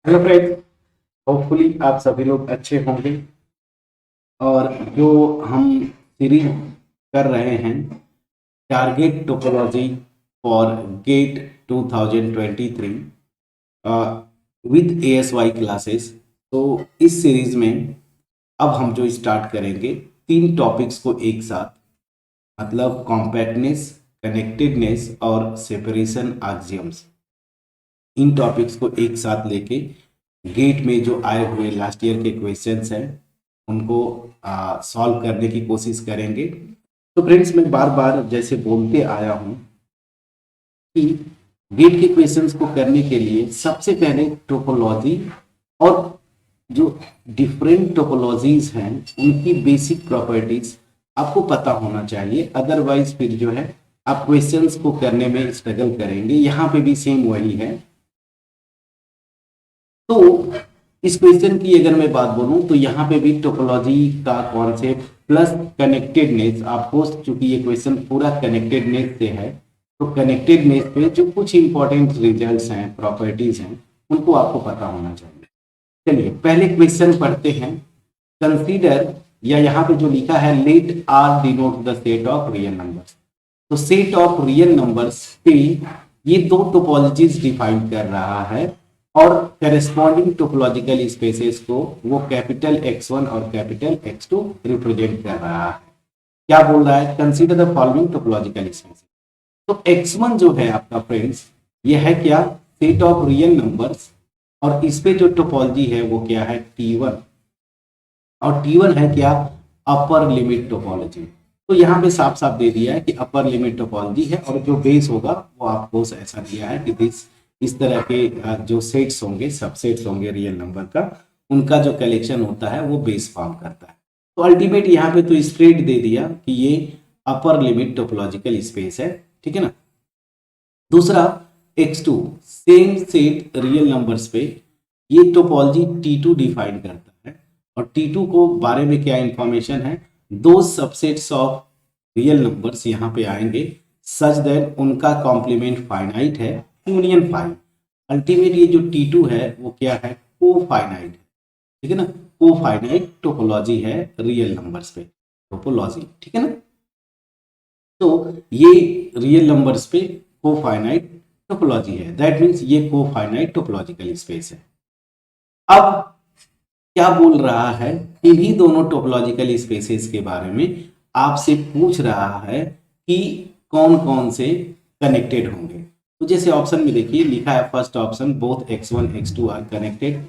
Hello friends. Hopefully आप सभी लोग अच्छे होंगे। और जो हम सीरीज कर रहे हैं target topology for GATE 2023 with ASY classes. तो इस सीरीज में अब हम जो स्टार्ट करेंगे तीन टॉपिक्स को एक साथ, मतलब कॉम्पैक्टनेस, कनेक्टेडनेस और सेपरेशन एक्सियम्स। इन टॉपिक्स को एक साथ लेके गेट में जो आए हुए लास्ट ईयर के क्वेश्चंस हैं उनको सॉल्व करने की कोशिश करेंगे। तो फ्रेंड्स, मैं बार बार जैसे बोलते आया हूं कि गेट के क्वेश्चंस को करने के लिए सबसे पहले टोपोलॉजी और जो डिफरेंट टोपोलॉजीज हैं उनकी बेसिक प्रॉपर्टीज आपको पता होना चाहिए। अदरवाइज फिर जो है आप क्वेश्चंस को करने में स्ट्रगल करेंगे। यहाँ पे भी सेम वही है। तो इस क्वेश्चन की अगर मैं बात बोलूं तो यहाँ पे भी टोपोलॉजी का कॉन्सेप्ट प्लस कनेक्टेडनेस आपको, चूंकि ये क्वेश्चन पूरा कनेक्टेडनेस से है, तो कनेक्टेडनेस पे जो कुछ इंपॉर्टेंट रिजल्ट्स हैं, प्रॉपर्टीज हैं, उनको आपको पता होना चाहिए। चलिए पहले क्वेश्चन पढ़ते हैं। कंसीडर, या यहाँ पे जो लिखा है let R denote the set of real numbers. तो सेट ऑफ रियल नंबर्स पे ये दो टोपोलॉजीज डिफाइन कर रहा है और करेस्पॉन्डिंग टोपोलॉजिकल स्पेसेस को वो कैपिटल X1 और कैपिटल X2 रिप्रेजेंट कर रहा है। क्या बोल रहा है? Consider the following topological spaces. तो X1 जो है आपका फ्रेंड्स, ये है क्या? Set of real numbers. और इस पे जो टोपोलॉजी है वो क्या है? T1। और T1 है क्या? अपर लिमिट टोपोलॉजी। तो यहाँ पे साफ साफ दे दिया है कि अपर लिमिट टोपोलॉजी है और जो बेस होगा वो आपको ऐसा दिया है कि दिस, इस तरह के जो सेट्स होंगे, सबसेट्स होंगे रियल नंबर का, उनका जो कलेक्शन होता है वो बेस फॉर्म करता है। तो अल्टीमेट यहाँ पे तो स्ट्रेट दे दिया कि ये अपर लिमिट टोपोलॉजिकल स्पेस है। ठीक है ना। दूसरा X2, same set real numbers पे, ये टोपोलॉजी T2 डिफाइन करता है। और T2 को बारे में क्या इंफॉर्मेशन है? दो सबसेट्स ऑफ रियल नंबर्स यहाँ पे आएंगे सच दैट उनका कॉम्प्लीमेंट फाइनाइट है, यूनियन फाइन। अल्टीमेट ये जो T2 है वो क्या है? को फाइनाइट है। ठीक है ना। को फाइनाइट टोपोलॉजी है रियल नंबर्स पे, टोपोलॉजी। ठीक है ना। तो ये रियल नंबर्स पे को फाइनाइट टोपोलॉजी है, दैट मीन्स ये को फाइनाइट टोपोलॉजिकल स्पेस है। अब क्या बोल रहा है? इन्हीं दोनों टोपोलॉजिकल स्पेसेस के बारे में आपसे पूछ रहा है कि कौन कौन से कनेक्टेड होंगे। तो जैसे ऑप्शन में देखिए लिखा है, first option both X1 X2 are connected.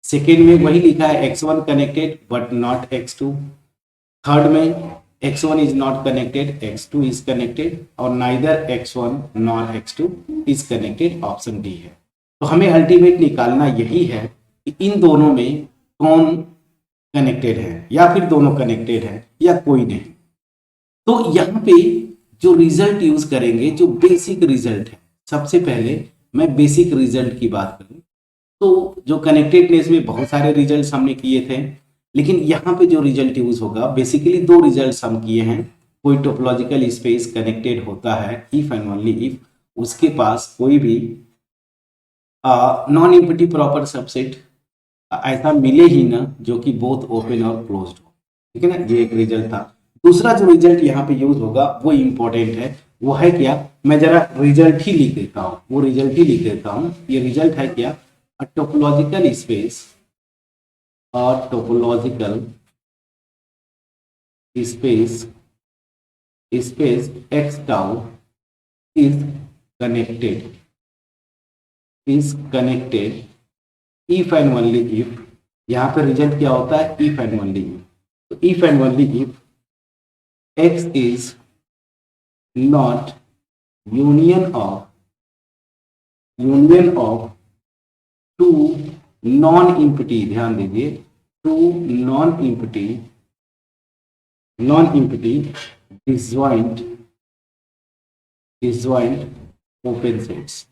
Second में वही लिखा है X1 connected but not X2। Third में X1 is not connected, X2 is connected, और neither X1 nor X2 is connected, option D है। तो हमें अल्टीमेट निकालना यही है कि इन दोनों में कौन कनेक्टेड है, या फिर दोनों कनेक्टेड है या कोई नहीं। तो यहाँ पे जो रिजल्ट यूज करेंगे, जो बेसिक रिजल्ट है, सबसे पहले मैं बेसिक रिजल्ट की बात करूं तो जो कनेक्टेडनेस में बहुत सारे रिजल्ट्स हमने किए थे, लेकिन यहाँ पे जो रिजल्ट यूज होगा, बेसिकली दो रिजल्ट्स हम किए हैं। कोई टोपोलॉजिकल स्पेस कनेक्टेड होता है इफ एंड ओनली इफ उसके पास कोई भी नॉन इम्पिटी प्रॉपर सबसेट ऐसा मिले ही ना जो कि बोथ ओपन और क्लोज्ड हो। ठीक है ना, ये एक रिजल्ट था। दूसरा जो रिजल्ट यहाँ पे यूज होगा वो इंपॉर्टेंट है। वो है क्या? मैं जरा रिजल्ट ही लिख देता हूँ, वो रिजल्ट ही लिख देता हूँ। ये रिजल्ट है क्या? अ टोपोलॉजिकल स्पेस और topological space space X tau is connected if and only if. यहाँ पे रिजल्ट क्या होता है? If and only if. तो if and only if X is not union of two non empty, ध्यान दीजिए, two non empty disjoint open sets.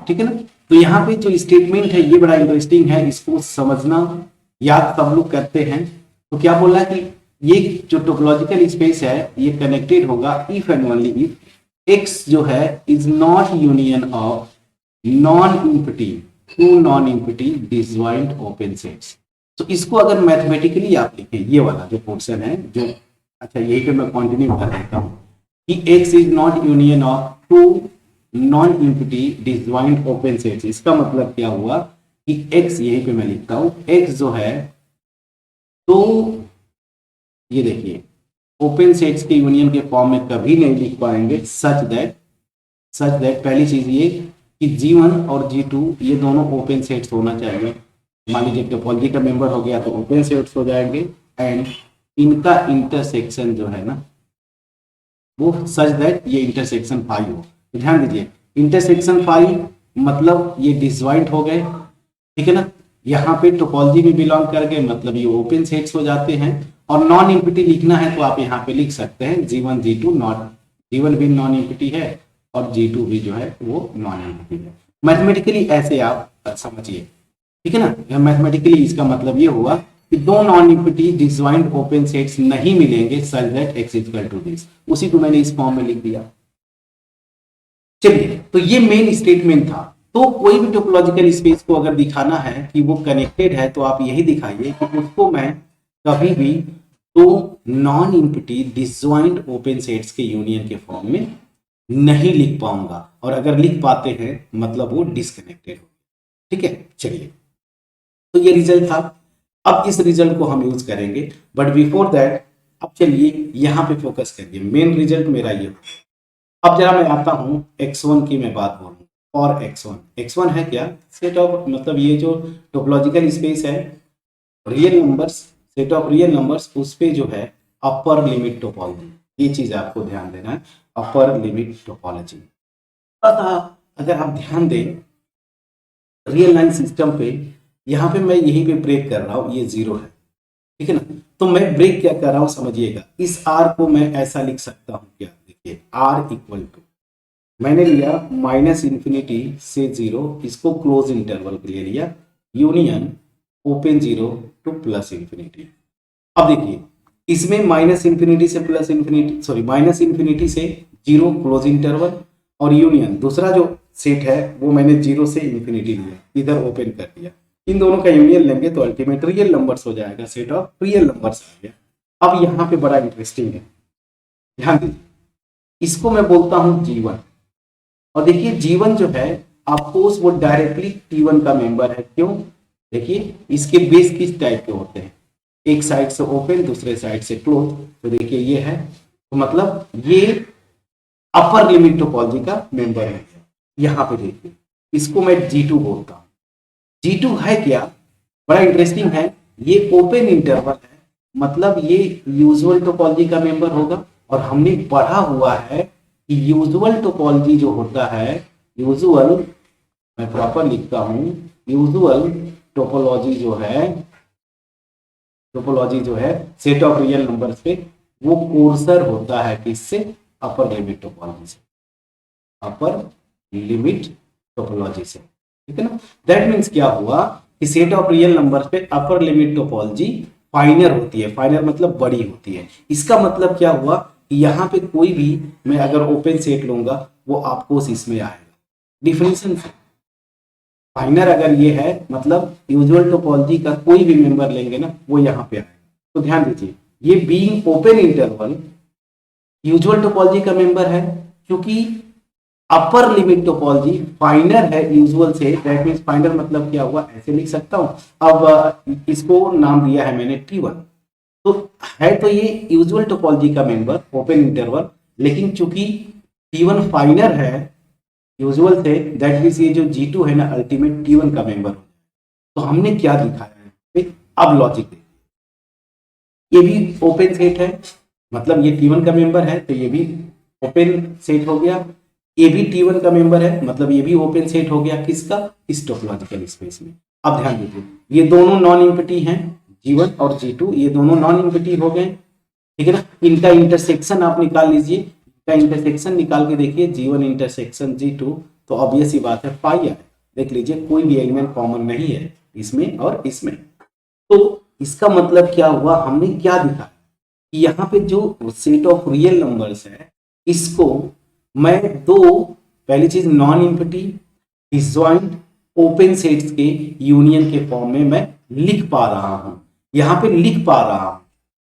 ठीक है ना। तो यहाँ पे जो स्टेटमेंट है ये बड़ा इंटरेस्टिंग है, इसको समझना, याद सब लोग करते हैं। तो क्या बोल रहा है कि ये जो टोपोलॉजिकल स्पेस है ये कनेक्टेड होगा if and only if X जो है is not union of non empty, two non empty disjoint open sets. तो इसको अगर मैथमेटिकली आप लिखें, ये वाला जो पोर्शन है जो, अच्छा यही पे मैं कंटिन्यू कर देता हूँ कि X is not union of two non empty disjoint open sets. इसका मतलब क्या हुआ कि एक्स, यहीं पे मैं लिखता हूं, एक्स जो है, तो ये देखिए ओपन सेट्स के यूनियन के फॉर्म में कभी नहीं लिख पाएंगे सच दैट पहली चीज ये कि G1 और G2 ये दोनों ओपन सेट्स होना चाहिए। मान लीजिए टोपोलॉजी का मेंबर हो गया तो ओपन सेट्स हो जाएंगे, एंड इनका इंटरसेक्शन जो है ना वो सच दैट ये इंटरसेक्शन फाई हो। तो ध्यान दीजिए, इंटरसेक्शन फाई मतलब ये डिसजॉइंट हो गए, ठीक है ना। यहाँ पे टोपोलॉजी में बिलोंग करके मतलब ये ओपन सेट्स हो जाते हैं। और नॉन इम्पिटी लिखना है तो आप यहाँ पे लिख सकते हैं G1 G2 नॉट, G1 भी नॉन इम्पिटी है और G2 भी जो है वो नॉन इम्पिटी है। मैथमेटिकली ऐसे आप समझिए, ठीक है ना। मैथमेटिकली इसका मतलब ये हुआ कि दो non empty disjoint open sets नहीं मिलेंगे such that x equal to this. उसी को मैंने इस फॉर्म में लिख दिया। चलिए, तो ये मेन स्टेटमेंट था। तो कोई भी टोपोलॉजिकल स्पेस को अगर दिखाना है कि वो कनेक्टेड है तो आप यही दिखाइए कि उसको मैं कभी भी दो non empty disjoint open sets के यूनियन के फॉर्म में नहीं लिख पाऊंगा, और अगर लिख पाते हैं मतलब वो डिसकनेक्टेड हो। ठीक है, चलिए, तो ये रिजल्ट था। अब इस रिजल्ट को हम यूज करेंगे, बट बिफोर दैट अब चलिए यहाँ पे फोकस करिए। मेन रिजल्ट मेरा ये। अब जरा मैं आता हूँ x1 की मैं बात बोलूँ, और x1 है क्या, सेट ऑफ, मतलब ये जो टोपोलॉजिकल स्पेस है real numbers, set of real numbers, उस पे जो है अपर लिमिट टोपोलॉजी, ये चीज आपको ध्यान देना है, अपर लिमिट टोपोलॉजी। अगर आप ध्यान दें रियल लाइन सिस्टम पे, यहाँ पे मैं यहीं पे ब्रेक कर रहा हूँ, ये 0 है, ठीक है ना। तो मैं ब्रेक क्या कर रहा हूँ समझिएगा, इस r को मैं ऐसा लिख सकता हूँ, क्या, देखिए r इक्वल टू, मैंने लिया -इंफिनिटी से 0, इसको क्लोज इंटरवल के लिए लिया, union open 0 two plus infinity. अब देखिए इसमें -इंफिनिटी से प्लस इंफिनिटी, सॉरी -इंफिनिटी से 0 क्लोज इंटरवल, और यूनियन दूसरा जो सेट है वो मैंने 0 से इंफिनिटी लिया, इधर ओपन कर दिया। इन दोनों का यूनियन लेंगे तो अल्टीमेट रियल नंबर्स हो जाएगा, सेट ऑफ रियल नंबर्स आ गया। अब यहाँ पे बड़ा इंटरेस्टिंग है, ध्यान दीजिए, इसको मैं बोलता हूँ G1, और देखिए G1 जो है आपको वो डायरेक्टली T1 का मेंबर है। क्यों, देखिए इसके बेस किस टाइप के होते हैं, एक साइड से ओपन दूसरे साइड से क्लोज। तो देखिए ये है, तो मतलब ये अपर लिमिट टोपोलॉजी का मेंबर है। यहाँ पे देखिए इसको मैं G2 बोलता हूँ। G2 है क्या, बड़ा इंटरेस्टिंग है, ये ओपन इंटरवल है, मतलब ये यूजुअल टोपोलॉजी का मेंबर होगा। और हमने पढ़ा हुआ है कि यूजुअल टोपोलॉजी जो होता है, यूजुअल, मैं प्रॉपर लिखता हूं, यूजुअल टोपोलॉजी जो है सेट ऑफ रियल नंबर्स पे, वो कोर्सर होता है किससे, अपर लिमिट टोपोलॉजी से, अपर लिमिट टोपोलॉजी से, ठीक है ना। दैट मीन्स क्या हुआ कि सेट ऑफ रियल नंबर्स पे अपर लिमिट टोपोलॉजी फाइनर होती है, फाइनर मतलब बड़ी होती है। इसका मतलब क्या हुआ कि यहाँ पे कोई भी मैं अगर ओपन सेट लूंगा वो आपको इसमें आएगा, डिफिनेशन से फाइनर अगर ये है मतलब यूजुअल टोपोलॉजी का कोई भी मेंबर लेंगे ना वो यहाँ पे आएगा। तो ध्यान दीजिए, ये being open interval usual topology का मेंबर है, क्योंकि अपर लिमिट टोपोलॉजी फाइनर है यूजुअल से, दैट मींस फाइनर मतलब क्या हुआ, ऐसे लिख सकता हूं। अब इसको नाम दिया है मैंने T1, तो है तो ये यूजुअल टोपोलॉजी का मेंबर ओपन इंटरवल, लेकिन चूंकि T1 फाइनर है यूजुअल से, दैट मींस ये जो G2 है ना अल्टीमेट T1 का मेंबर। तो हमने क्या दिखाया है, अब लॉजिक देखिए, ये भी ओपन सेट है, मतलब ये T1 का मेंबर है तो ये भी ओपन सेट हो गया, ये भी T1 का मेंबर है मतलब ये भी ओपन सेट हो गया, किसका, इस टोपोलॉजिकल स्पेस में। अब ध्यान दीजिए ये दोनों नॉन इम्पिटी हैं, G1 और G2 ये दोनों नॉन इम्पिटी हो गए, ठीक है ना। इनका इंटरसेक्शन आप निकाल लीजिए, इनका इंटरसेक्शन निकाल के देखिए, G1 इंटरसेक्शन G2, तो ऑब्वियस ही बात है पाई है। देख लीजिए कोई भी एलिमेंट कॉमन नहीं है इसमें और इसमें। तो इसका मतलब क्या हुआ, हमने क्या दिखा कि यहाँ पे जो सेट ऑफ रियल नंबर्स है इसको मैं दो, पहली चीज non empty disjoint open sets के यूनियन के फॉर्म में मैं लिख पा रहा हूं। यहां पे लिख पा रहा हूं,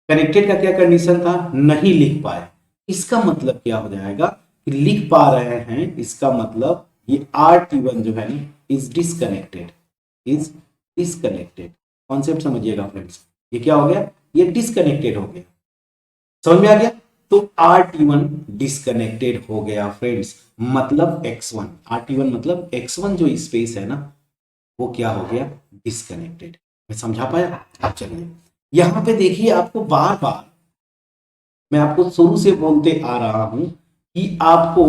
कनेक्टेड का क्या कंडीशन था, नहीं लिख पाए। इसका मतलब क्या हो जाएगा कि लिख पा रहे हैं, इसका मतलब ये RT1 जो है ना is disconnected, is disconnected. Concept समझिएगा फ्रेंड्स, ये क्या हो गया, ये डिसकनेक्टेड हो गया। समझ में आ गया। तो RT1 डिसकनेक्टेड हो गया फ्रेंड्स, मतलब X1, RT1 मतलब X1 जो स्पेस है ना वो क्या हो गया, डिसकनेक्टेड। मैं समझा पाया। अब चलिए यहां पे देखिए, आपको बार बार मैं आपको शुरू से बोलते आ रहा हूं कि आपको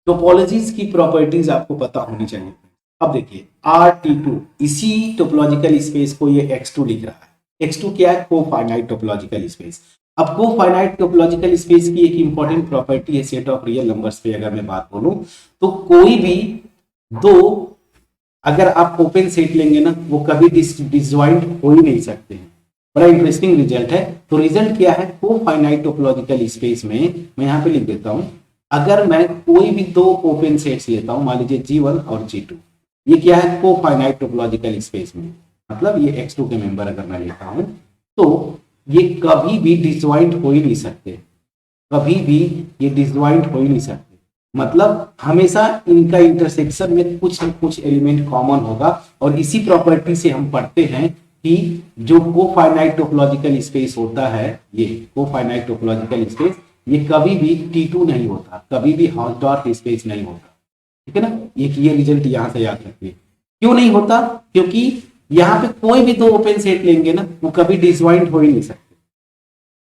टोपोलॉजीज की प्रॉपर्टीज आपको पता होनी चाहिए। अब देखिए RT2, इसी टोपोलॉजिकल स्पेस को ये X2 लिख रहा है। X2 क्या है, कोफाइनाइट टोपोलॉजिकल स्पेस। अब कोफाइनाइट टोपोलॉजिकल स्पेस की एक इंपॉर्टेंट प्रॉपर्टी है सेट ऑफ रियल नंबर्स पे अगर मैं बात बोलूं तो कोई भी दो अगर आप ओपन सेट लेंगे ना वो कभी डिसजॉइंट हो ही नहीं सकते हैं। बड़ा इंटरेस्टिंग रिजल्ट है। तो रिजल्ट क्या है, कोफाइनाइट टोपोलॉजिकल स्पेस में मैं यहां पे लिख देता हूं, अगर मैं कोई भी दो ओपन सेट्स लेता हूं, मान लीजिए G1 और G2, ये क्या है, कोफाइनाइट टोपोलॉजिकल स्पेस में, मतलब ये X2 के मेंबर अगर मैं लेता हूं तो ये कभी भी डिसजॉइंट हो ही नहीं सकते, कभी भी ये डिसजॉइंट हो ही नहीं सकते। मतलब हमेशा इनका इंटरसेक्शन में कुछ न कुछ एलिमेंट कॉमन होगा। और इसी प्रॉपर्टी से हम पढ़ते हैं कि जो कोफाइनाइट टोपोलॉजिकल स्पेस होता है, ये कोफाइनाइट टोपोलॉजिकल स्पेस, ये कभी भी T2 नहीं होता, कभी भी हाउसडॉर्फ स्पेस नहीं होता। ठीक है ना, ये रिजल्ट यहां से याद रखिए। क्यों नहीं होता, क्योंकि यहां पे कोई भी दो ओपन सेट लेंगे ना वो कभी डिसजॉइंट हो ही नहीं सकते।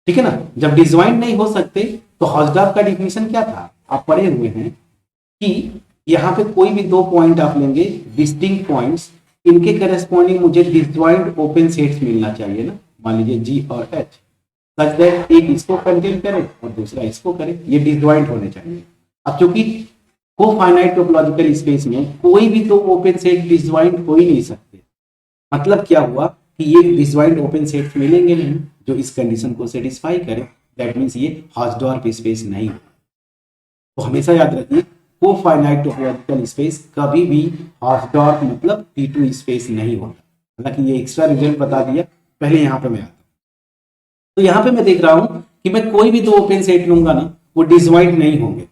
ठीक है ना, जब डिसजॉइंट नहीं हो सकते तो हाउसडॉर्फ का डिफिनेशन क्या था, आप पढ़े हुए हैं कि यहां पे कोई भी दो पॉइंट आप लेंगे, डिस्टिंक्ट पॉइंट्स, इनके करेस्पॉन्डिंग मुझे डिसजॉइंट ओपन सेट्स मिलना चाहिए ना, मान लीजिए G और H, सच दैट एक इसको कंटेन करे और दूसरा इसको करे, ये डिसजॉइंट होने चाहिए। अब चूंकि कोफाइनाइट टोपोलॉजिकल स्पेस में कोई भी दो ओपन सेट डिसजॉइंट हो ही नहीं सकते, मतलब क्या हुआ कि ये डिसजॉइंट ओपन सेट्स मिलेंगे नहीं जो इस कंडीशन को सेटिस्फाई करे, दैट मींस ये हाउसडॉर्फ स्पेस नहीं। तो हमेशा याद रखिए कोफाइनाइट टोपोलॉजिकल स्पेस कभी भी हाउसडॉर्फ मतलब T2 स्पेस नहीं होता। हालांकि ये एक्स्ट्रा रिजल्ट बता दिया, पहले यहां पे मैं आता हूं। तो यहां पे मैं देख रहा हूं कि मैं कोई भी दो ओपन सेट लूंगा ना वो डिसजॉइंट नहीं होंगे।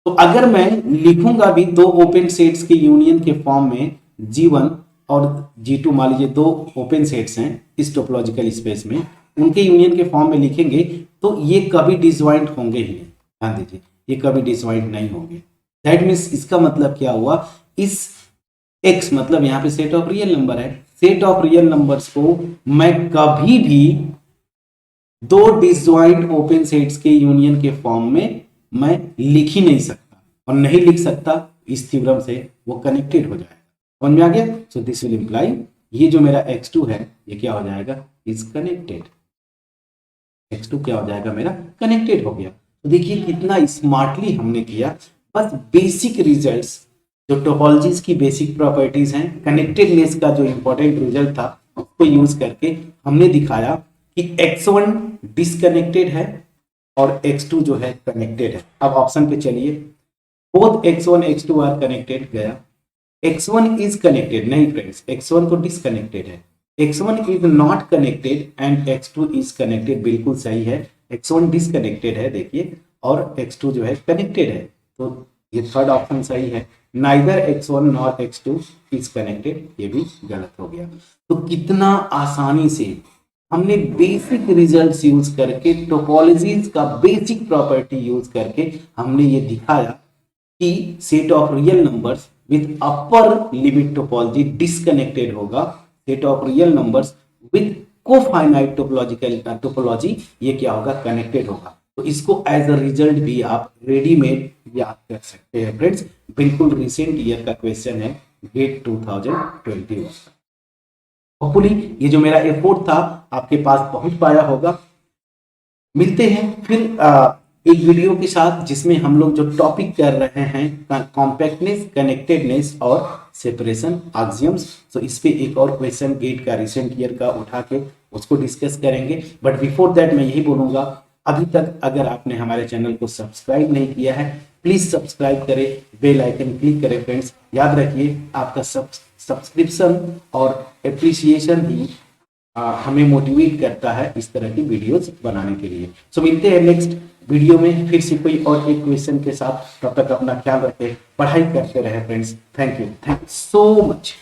तो अगर मैं लिखूंगा भी दो ओपन सेट्स के यूनियन के फॉर्म में G1 और G2, मान लीजिए दो ओपन सेट्स हैं इस टोपोलॉजिकल स्पेस में, उनके यूनियन के फॉर्म में लिखेंगे तो ये कभी डिसजॉइंट होंगे ही नहीं। ध्यान दीजिए, ये कभी डिसजॉइंट नहीं होंगे। दैट मीन्स इसका मतलब क्या हुआ, इस X मतलब यहाँ पे सेट ऑफ रियल नंबर है, सेट ऑफ रियल नंबर्स को मैं कभी भी दो डिसजॉइंट ओपन सेट्स के यूनियन के फॉर्म में मैं लिख ही नहीं सकता, और नहीं लिख सकता इस थ्योरम से वो कनेक्टेड हो जाएगा। समझ में आ गया। सो दिस विल इंप्लाई ये जो मेरा X2 है ये क्या हो जाएगा, इज कनेक्टेड। X2 क्या हो जाएगा, मेरा कनेक्टेड हो गया। तो देखिए कितना स्मार्टली हमने किया। बस बेसिक रिजल्ट्स जो टोपोलॉजीज की बेसिक प्रॉपर्टीज हैं, कनेक्टेडनेस का जो इंपॉर्टेंट रिजल्ट था उसको यूज करके हमने दिखाया कि X1 डिसकनेक्टेड है और X2 जो है कनेक्टेड है। अब ऑप्शन पे चलिए, both X1 X2 are connected गया, X1 इज कनेक्टेड नहीं फ्रेंड्स, X1 तो डिसकनेक्टेड है, X1 is not connected and X2 is connected, बिल्कुल सही है। X1 डिसकनेक्टेड है देखिए, और X2 जो है कनेक्टेड है, तो ये थर्ड ऑप्शन सही है। Neither X1 nor X2 is connected, ये भी गलत हो गया। तो कितना आसानी से हमने बेसिक रिजल्ट्स यूज करके, टोपोलॉजीज का बेसिक प्रॉपर्टी यूज करके हमने ये दिखाया कि set of real numbers with upper limit topology disconnected होगा, set of real numbers with cofinite topology ये क्या होगा, कनेक्टेड होगा। तो इसको एज अ रिजल्ट भी आप रेडीमेड याद कर सकते हैं फ्रेंड्स। बिल्कुल रिसेंट ईयर का क्वेश्चन है, गेट 2021। होपफुली ये जो मेरा एफर्ट था आपके पास पहुंच पाया होगा। मिलते हैं फिर एक वीडियो के साथ जिसमें हम लोग जो टॉपिक कर रहे हैं कॉम्पैक्टनेस, कनेक्टेडनेस और सेपरेशन एक्सियम्स। तो इस पे एक और क्वेश्चन गेट का रिसेंट ईयर का उठा के उसको डिस्कस करेंगे। बट बिफोर दैट मैं यही बोलूंगा, अभी तक अगर आपने हमारे चैनल को सब्सक्राइब नहीं किया है प्लीज सब्सक्राइब करें, बेल आइकन क्लिक करें फ्रेंड्स। याद रखिए आपका सब्सक्रिप्शन और एप्रिसिएशन ही हमें मोटिवेट करता है इस तरह की वीडियोस बनाने के लिए। सो मिलते हैं नेक्स्ट वीडियो में फिर से कोई और एक क्वेश्चन के साथ। तब तक अपना ख्याल रखें, पढ़ाई करते रहे friends. Thank you so much.